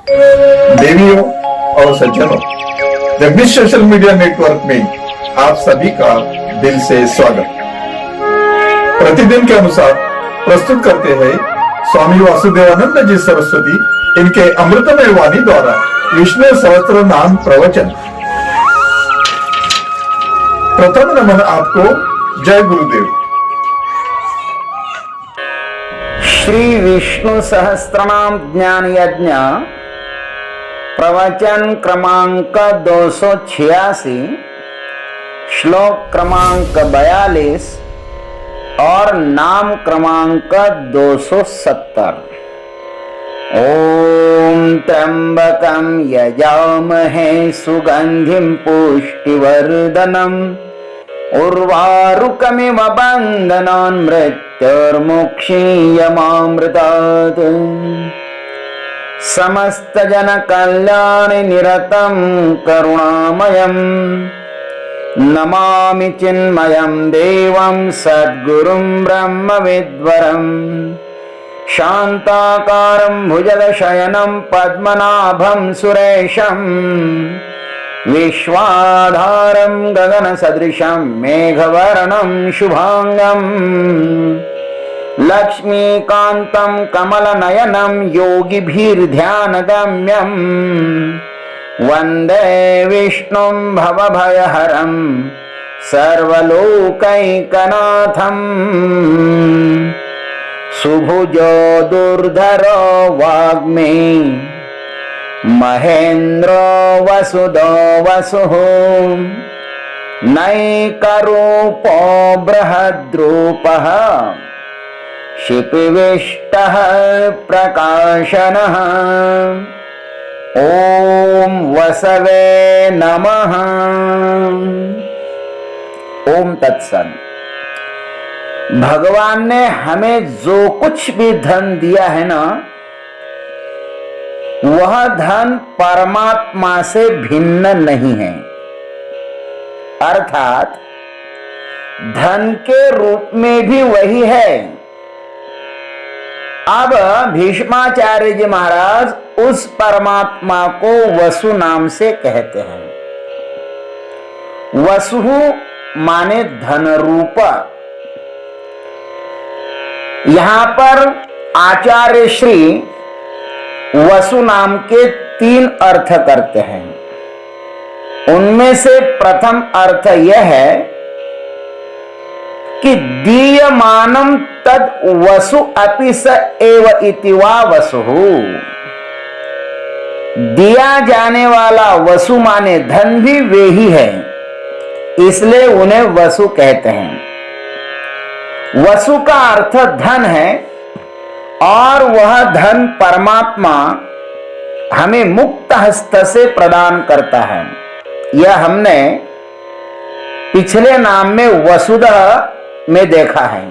देवियों और सज्जनों, जगदीश सोशल मीडिया नेटवर्क में आप सभी का दिल से स्वागत। प्रतिदिन के अनुसार प्रस्तुत करते हैं स्वामी वासुदेवानंद जी सरस्वती इनके अमृतमय वाणी द्वारा विष्णु सहस्त्र नाम प्रवचन। प्रथम नमन आपको, जय गुरुदेव। श्री विष्णु सहस्त्रनाम ज्ञान यज्ञ प्रवचन क्रमांक 286, श्लोक क्रमांक 42 और नाम क्रमांक 270। ओम त्र्यंबकं यजामहे सुगंधिं पुष्टिवर्धनम् उर्वारुकमिव बन्धनान् मृत्युर्मुक्षीयमामृतात्। समस्त जन कल्याणे निरतं करुणामयम् नमामि चिन्मयं देवं सद्गुरुं ब्रह्मविद्वरम् शान्ताकारं भुजगशयनं पद्मनाभं सुरेशं विश्वाधारं गगनसदृशं मेघवर्णं शुभांगं लक्ष्मीकान्तं कमलनयनं योगिभिर्ध्यानगम्यं वन्दे विष्णुं भवभयहरं सर्वलोकैकनाथं। सुभुजो दुर्धरो वाग्मी महेन्द्रो वसुदो वसुः नैकरूपो बृहद्रूपः क्षिपिविष्टः प्रकाशनः। ओम वसवे नमः। ओम तत्सत्। भगवान ने हमें जो कुछ भी धन दिया है ना, वह धन परमात्मा से भिन्न नहीं है। अर्थात धन के रूप में भी वही है। अब भीष्माचार्य जी महाराज उस परमात्मा को वसु नाम से कहते हैं। वसु माने धन रूप। यहां पर आचार्य श्री वसु नाम के 3 अर्थ करते हैं। उनमें से प्रथम अर्थ यह है कि दीयमानम तद वसु अपि स एव इति वा वसु। दिया जाने वाला वसु माने धन भी वे ही है, इसलिए उन्हें वसु कहते हैं। वसु का अर्थ धन है और वह धन परमात्मा हमें मुक्त हस्त से प्रदान करता है। यह हमने पिछले नाम में वसुधा में देखा है,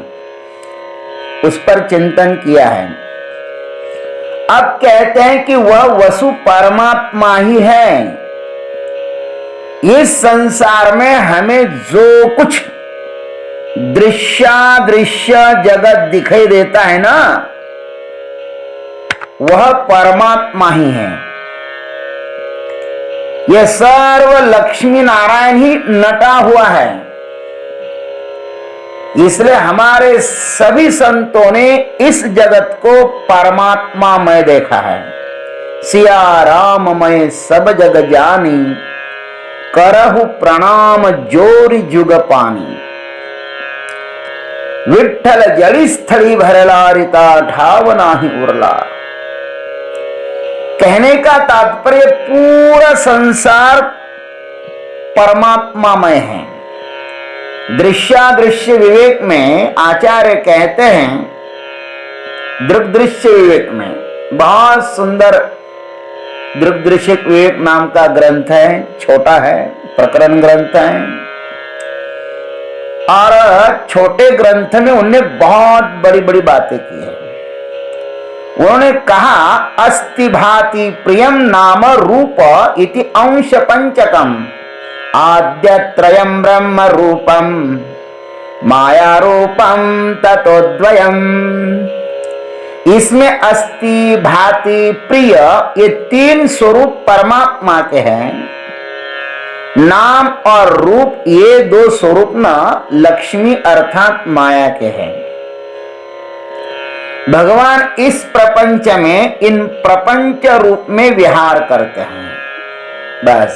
उस पर चिंतन किया है। अब कहते हैं कि वह वसु परमात्मा ही है। इस संसार में हमें जो कुछ दृश्य जगत दिखाई देता है ना, वह परमात्मा ही है। यह सर्व लक्ष्मी नारायण ही नटा हुआ है। इसलिए हमारे सभी संतों ने इस जगत को परमात्मामय देखा है। सिया राममय सब जग जानी, करहु प्रणाम जोरि जुग पानी। विठ्ठल जड़ी स्थली भरलारिता, ठाव नाही उरला। कहने का तात्पर्य पूरा संसार परमात्मामय है। दृश्यादृश्य विवेक में आचार्य कहते हैं, दृग्दृश्य विवेक में बहुत सुंदर दृग्दृश्य विवेक नाम का ग्रंथ है, छोटा है, प्रकरण ग्रंथ है। और छोटे ग्रंथ में उन्होंने बहुत बड़ी बड़ी बातें की है। उन्होंने कहा, अस्ति भाति प्रियम नाम रूप इति अंश पंचकम, आद्यत्रयं ब्रह्म रूपम माया रूपम ततोद्वयम्। इसमें अस्ति, भाति, प्रिय ये तीन स्वरूप परमात्मा के हैं। नाम और रूप ये दो स्वरूप ना लक्ष्मी अर्थात माया के हैं। भगवान इस प्रपंच में इन प्रपंच रूप में विहार करते हैं। बस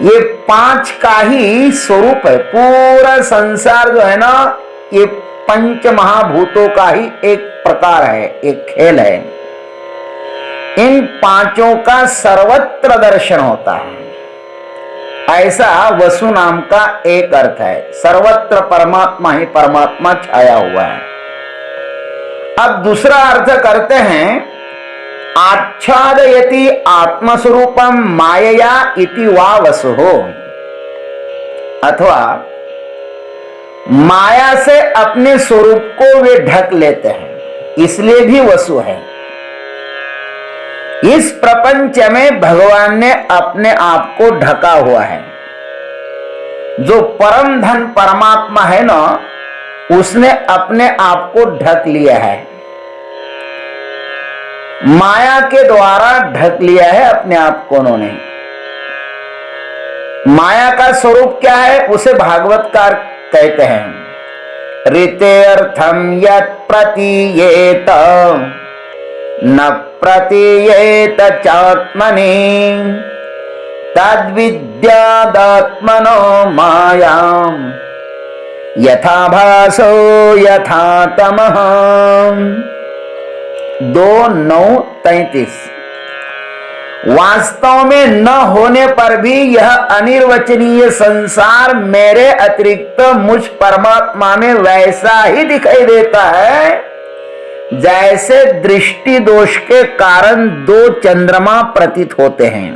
ये पांच का ही स्वरूप है। पूरा संसार जो है ना ये पंच महाभूतों का ही एक प्रकार है, एक खेल है। इन पांचों का सर्वत्र दर्शन होता है, ऐसा वसु नाम का एक अर्थ है। सर्वत्र परमात्मा ही परमात्मा छाया हुआ है। अब दूसरा अर्थ करते हैं आच्छादयति आत्मस्वरूपम मायया इति वा वसुः, अथवा माया से अपने स्वरूप को वे ढक लेते हैं, इसलिए भी वसु है। इस प्रपंच में भगवान ने अपने आप को ढका हुआ है। जो परम धन परमात्मा है ना, उसने अपने आप को ढक लिया है, माया के द्वारा ढक लिया है अपने आप को उन्होंने। माया का स्वरूप क्या है उसे भागवतकार कहते हैं, ऋते अर्थम यत् प्रतीयेत न प्रतीयेत चात्मनि तद्विद्यादात्मनो मायां यथा भासो यथा तमः। 2:9-33। वास्तव में न होने पर भी यह अनिर्वचनीय संसार मेरे अतिरिक्त मुझ परमात्मा में वैसा ही दिखाई देता है जैसे दृष्टि दोष के कारण दो चंद्रमा प्रतीत होते हैं।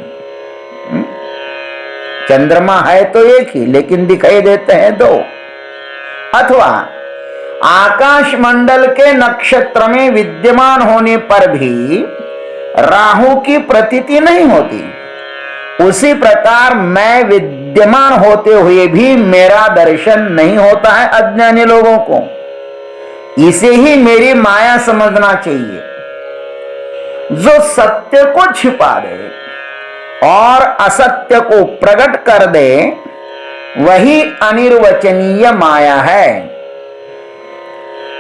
चंद्रमा है तो एक ही, लेकिन दिखाई देते हैं दो। अथवा आकाश मंडल के नक्षत्र में विद्यमान होने पर भी राहु की प्रतीति नहीं होती, उसी प्रकार मैं विद्यमान होते हुए भी मेरा दर्शन नहीं होता है अज्ञानी लोगों को। इसे ही मेरी माया समझना चाहिए। जो सत्य को छिपा दे और असत्य को प्रकट कर दे, वही अनिर्वचनीय माया है।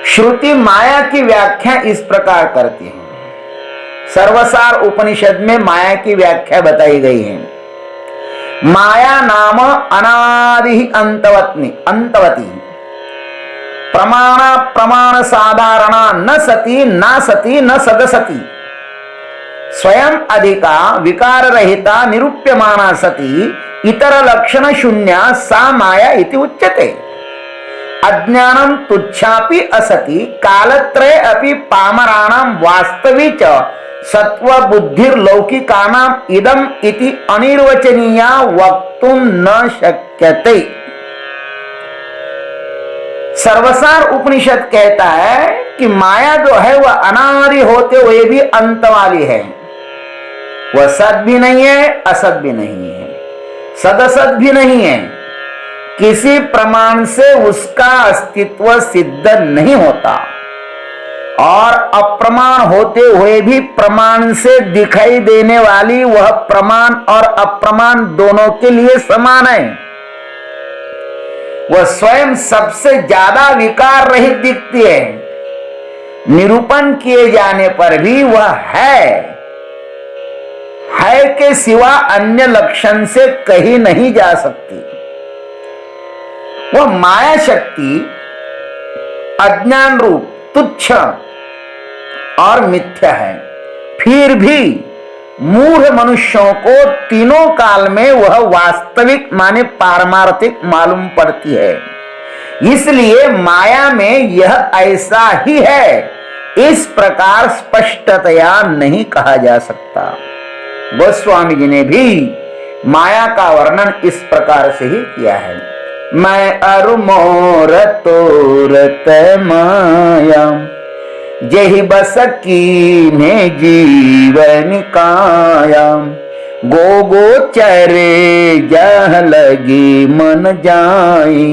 श्रुति माया की व्याख्या इस प्रकार करती है। सर्वसार उपनिषद में माया की व्याख्या बताई गई है। माया नाम अनादि अंतवती प्रमाण साधारणा न सती न सदसती स्वयं अधिका विकार रहिता निरूप्यमाना सती इतर लक्षण शून्या सा माया इति उच्यते। अज्ञानम तुच्छापि असति कालत्रये अपि पामराणां वास्तवी च सत्व बुद्धिर्लौकिकानां इदम इति अनिर्वचनीया वक्तुं न शक्यते। सर्वसार उपनिषद कहता है कि माया जो है वह अनादि होते हुए भी अंत वाली है। वह सत भी नहीं है, असत भी नहीं है, सदसत भी नहीं है। किसी प्रमाण से उसका अस्तित्व सिद्ध नहीं होता और अप्रमाण होते हुए भी प्रमाण से दिखाई देने वाली वह प्रमाण और अप्रमाण दोनों के लिए समान है। वह स्वयं सबसे ज्यादा विकार रहित दिखती है। निरूपण किए जाने पर भी वह है के सिवा अन्य लक्षण से कहीं नहीं जा सकती। वह माया शक्ति अज्ञान रूप तुच्छ और मिथ्या है, फिर भी मूढ़ मनुष्यों को तीनों काल में वह वास्तविक माने पारमार्थिक मालूम पड़ती है। इसलिए माया में यह ऐसा ही है, इस प्रकार स्पष्टतया नहीं कहा जा सकता। गोस्वामी जी ने भी माया का वर्णन इस प्रकार से ही किया है। मैं अरु मोर तोरत माया जेहि बस की में जीवन काया गो चरे जह लगी मन जाई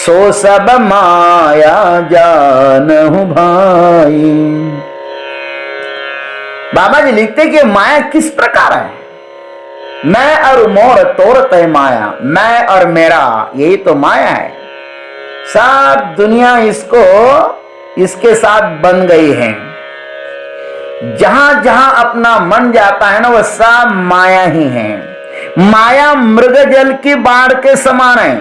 सो सब माया जानहु भाई। बाबा जी लिखते कि माया किस प्रकार है। मैं और मोर तोर तय माया, मैं और मेरा यही तो माया है। सब दुनिया इसके साथ बन गई है। जहां जहां अपना मन जाता है ना, वह सब माया ही है। माया मृग जल की बाढ़ के समान है,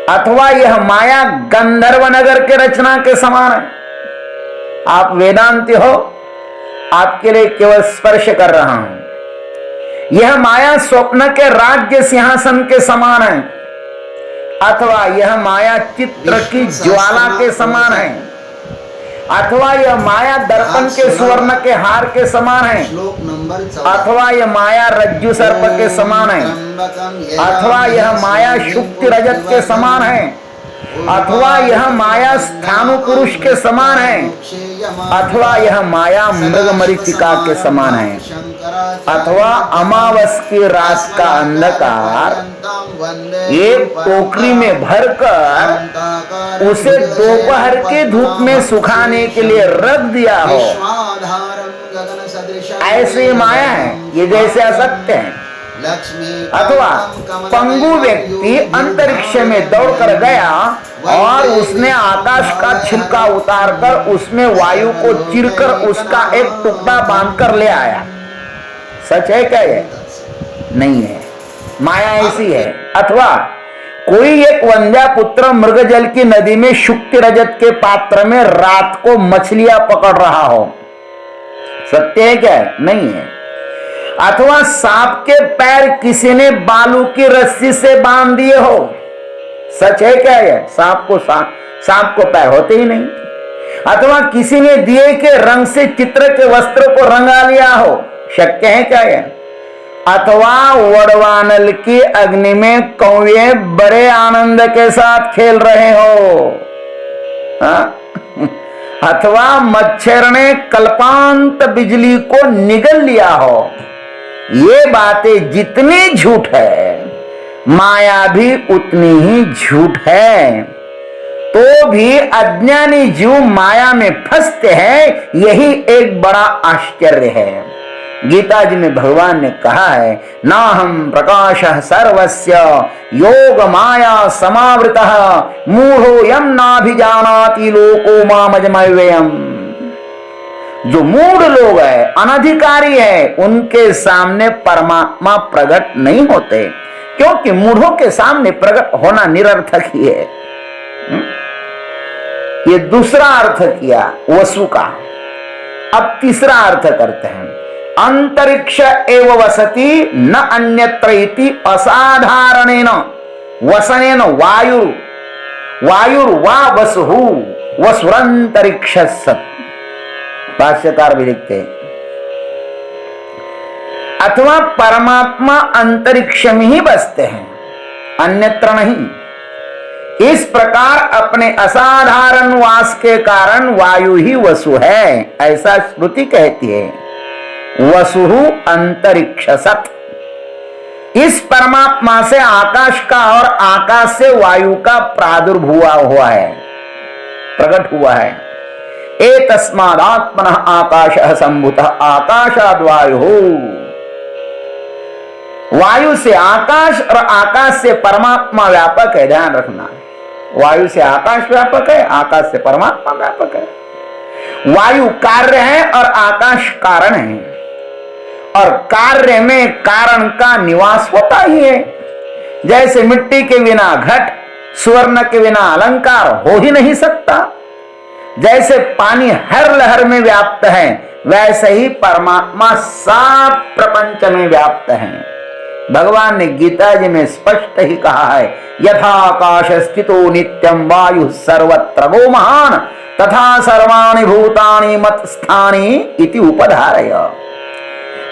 अथवा यह माया गंधर्व नगर के रचना के समान है। आप वेदांती हो, आपके लिए केवल स्पर्श कर रहा हूं। यह माया स्वप्न के राज्य सिंहासन के समान है, अथवा यह माया चित्र की ज्वाला के समान है, अथवा यह माया दर्पण के सुवर्ण के हार के समान है, अथवा यह माया रज्जु सर्प के समान है, अथवा यह माया शुक्ति रजत के समान है, अथवा यह माया स्थानु पुरुष के समान है, अथवा यह माया मृग मरीचिका के समान है, अथवा अमावस की रात का अंधकार एक टोकरी में भरकर उसे दोपहर के धूप में सुखाने के लिए रख दिया हो, ऐसी माया है ये, जैसे असत्य है। अथवा पंगु व्यक्ति अंतरिक्ष में दौड़कर गया और उसने आकाश का छिलका उतारकर उसमें वायु को चिरकर उसका एक टुकड़ा बांधकर ले आया। सच है क्या ये? नहीं है, माया ऐसी है। अथवा कोई एक वंध्या पुत्र मृगजल की नदी में शुक्ति रजत के पात्र में रात को मछलियां पकड़ रहा हो। सत्य है क्या? नहीं है। अथवा सांप के पैर किसी ने बालू की रस्सी से बांध दिए हो। सच है क्या ये? सांप को पैर होते ही नहीं। अथवा किसी ने दिए के रंग से चित्र के वस्त्र को रंगा लिया हो। शक्य है क्या ये? अथवा वड़वानल की अग्नि में कौवे बड़े आनंद के साथ खेल रहे हो। अथवा मच्छर ने कल्पांत बिजली को निगल लिया हो। ये बातें जितनी झूठ है, माया भी उतनी ही झूठ है। तो भी अज्ञानी जीव माया में फंसते हैं, यही एक बड़ा आश्चर्य है। गीता जी में भगवान ने कहा है, नाहं प्रकाशः सर्वस्य योग माया समावृतः मूढ़ो यम नाभिजानाति लोको मामजमव्ययम्। जो मूढ़ लोग है, अनधिकारी है, उनके सामने परमात्मा प्रकट नहीं होते, क्योंकि मूढ़ों के सामने प्रकट होना निरर्थक ही है। ये दूसरा अर्थ किया वसु का। अब तीसरा अर्थ करते हैं, अंतरिक्ष एव वसति न अन्यत्र इति असाधारणेन वसनेन वायुर्वा वसुः वसुरंतरिक्षस्सत्। भाष्यकार भी लिखते हैं, अथवा परमात्मा अंतरिक्ष में ही बसते हैं, अन्यत्र नहीं। इस प्रकार अपने असाधारण वास के कारण वायु ही वसु है, ऐसा श्रुति कहती है। वसुहु अंतरिक्षसत्। इस परमात्मा से आकाश का और आकाश से वायु का प्रादुर्भाव हुआ है, प्रकट हुआ है। एतस्मादात्मनः आकाशः सम्भूतः आकाशाद् वायुः। वायु से आकाश और आकाश से परमात्मा व्यापक है, ध्यान रखना। वायु से आकाश व्यापक है, आकाश से परमात्मा व्यापक है। वायु कार्य है और आकाश कारण है, और कार्य में कारण का निवास होता ही है। जैसे मिट्टी के बिना घट, स्वर्ण के बिना अलंकार हो ही नहीं सकता। जैसे पानी हर लहर में व्याप्त है, वैसे ही परमात्मा सब प्रपंच में व्याप्त है। भगवान ने गीता जी में स्पष्ट ही कहा है, यथाकाश स्थितो नित्यं वायु सर्वत्र गो महान तथा सर्वाणि भूतानि मत स्थानी इति उपधारय।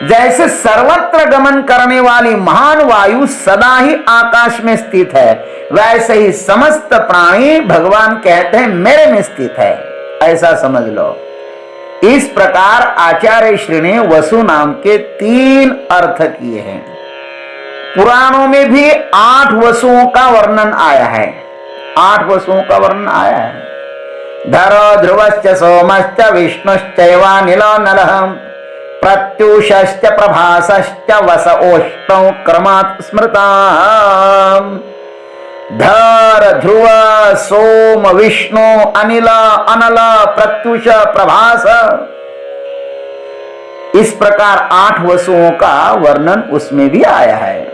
जैसे सर्वत्र गमन करने वाली महान वायु सदा ही आकाश में स्थित है, वैसे ही समस्त प्राणी भगवान कहते हैं मेरे में स्थित है, ऐसा समझ लो। इस प्रकार आचार्य श्री ने वसु नाम के 3 अर्थ किए हैं। पुराणों में भी 8 वसुओं का वर्णन आया है। 8 वसुओं का वर्णन आया है। धरो ध्रुवश्च सोमश्च विष्णुश्चैवानिलो नलः प्रत्युषश्च प्रभासश्च वस ओष्टौ क्रमात् स्मृता। धर ध्रुव सोम विष्णु अनिल अनल प्रत्युष प्रभास, इस प्रकार 8 वसुओं का वर्णन उसमें भी आया है।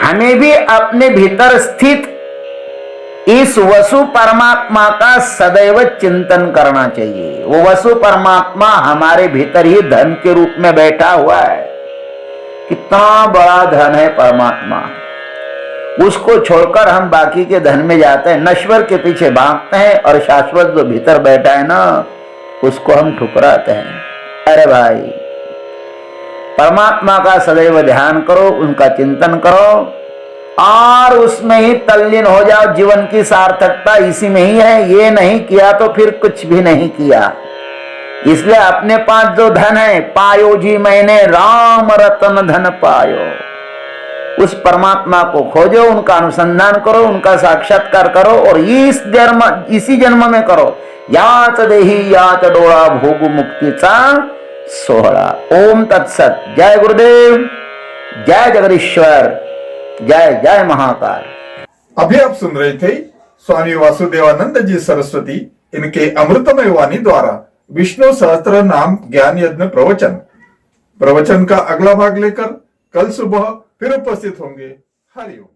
हमें भी अपने भीतर स्थित इस वसु परमात्मा का सदैव चिंतन करना चाहिए। वो वसु परमात्मा हमारे भीतर ही धन के रूप में बैठा हुआ है। कितना बड़ा धन है परमात्मा, उसको छोड़कर हम बाकी के धन में जाते हैं, नश्वर के पीछे भागते हैं और शाश्वत जो भीतर बैठा है ना, उसको हम ठुकराते हैं। अरे भाई, परमात्मा का सदैव ध्यान करो, उनका चिंतन करो और उसमें ही तल्लीन हो जाओ। जीवन की सार्थकता इसी में ही है। ये नहीं किया तो फिर कुछ भी नहीं किया। इसलिए अपने पास जो धन है, पायो जी मैंने राम रतन धन पायो, उस परमात्मा को खोजो, उनका अनुसंधान करो, उनका साक्षात्कार करो और इसी जन्म में करो। याच देही याच डोळा भोग मुक्तीचा सोहळा। ओम तत्सत। जय गुरुदेव, जय जगदीश्वर, जय जय महाकाल। अभी आप सुन रहे थे स्वामी वासुदेवानंद जी सरस्वती, इनके अमृतमय वाणी द्वारा विष्णु सहस्त्र नाम ज्ञान यज्ञ प्रवचन का अगला भाग लेकर कल सुबह फिर उपस्थित होंगे। हरिओम।